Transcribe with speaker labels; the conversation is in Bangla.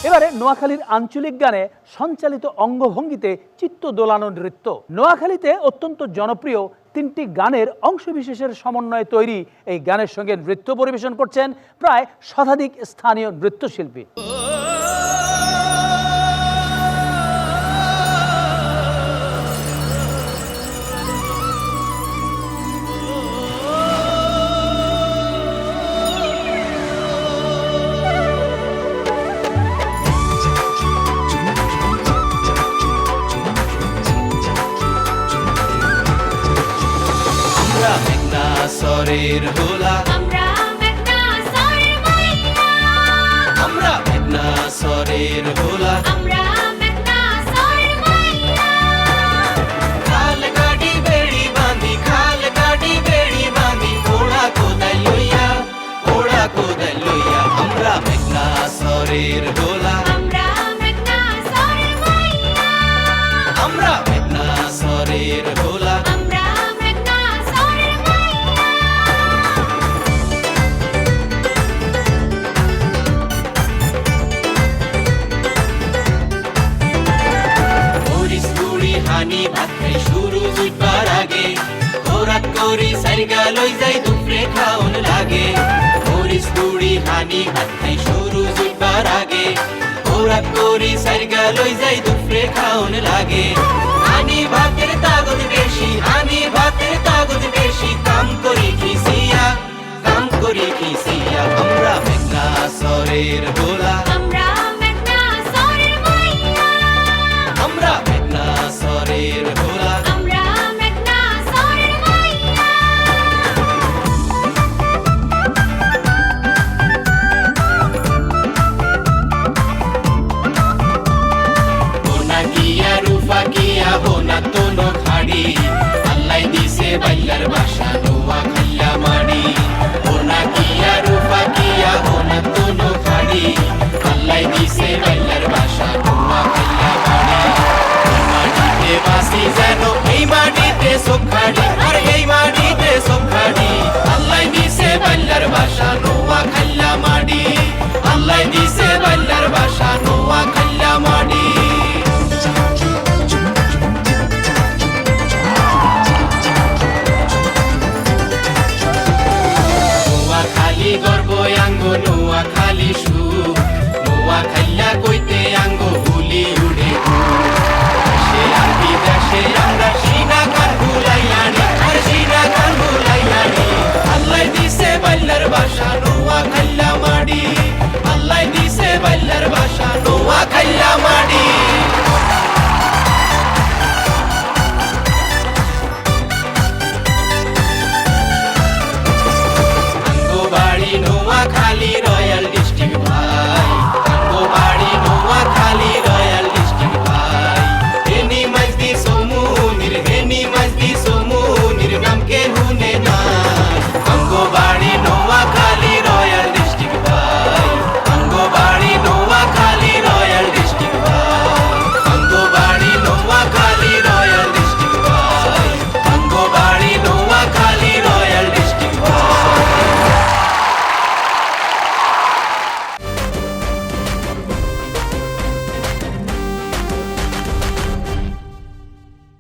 Speaker 1: এবারে নোয়াখালীর আঞ্চলিক গানে সঞ্চালিত অঙ্গভঙ্গিতে চিত্ত দোলানো নৃত্য। নোয়াখালীতে অত্যন্ত জনপ্রিয় 3টি গানের অংশবিশেষের সমন্বয়ে তৈরি এই গানের সঙ্গে নৃত্য পরিবেশন করছেন প্রায় শতাধিক স্থানীয় নৃত্যশিল্পী।
Speaker 2: সরের হোলা
Speaker 3: আমরা মেঘনা সরের মাইয়া,
Speaker 2: আমরা মেঘনা সরের হোলা,
Speaker 3: আমরা মেঘনা সরের মাইয়া।
Speaker 2: খাল গাড়ি বেড়ি বাঁধি, খাল গাড়ি বেড়ি বাঁধি, ওড়া কোদাল লইয়া, ওড়া কোদাল লইয়া। আমরা মেঘনা সরের হোলা,
Speaker 3: আমরা মেঘনা সরের মাইয়া,
Speaker 2: আমরা মেঘনা সরের হোলা।
Speaker 3: আমরা মেঘনা সরের মাইয়া।
Speaker 2: মরিচ গুড়ি হানি ভাত খাই শুরু জুটবার আগে, খোরাক করি সারিগা লই যাই দুপুরে খাওন লাগে। মরিচ গুড়ি হানি ভাত খাই শুরু জুটবার আগে, খোরাক করি সারিগা লই যাই দুপুরে খাওন লাগে। হানি ভাতের তাগদ বেশি, হানি ভাতের তাগদ বেশি, কাম করি খিসিয়া, কাম করি খিসিয়া। আমরা মেঘনা সরের হোলা,
Speaker 3: আমরা মেঘনা সরের মাইয়া,
Speaker 2: আমরা মেঘনা সরের হোলা।
Speaker 3: আমরা মেঘনা সরের মাইয়া।
Speaker 2: হোনা গিয়া রুফা গিয়া হোনা তোনো খাড়ি, আল্লাই দিছে বাইলার বাসা নোয়া খাইয়া মাড়ি। হোনা গিয়া রুফা গিয়া হোনা তোনো খাড়ি, আল্লাই দিছে বাইলার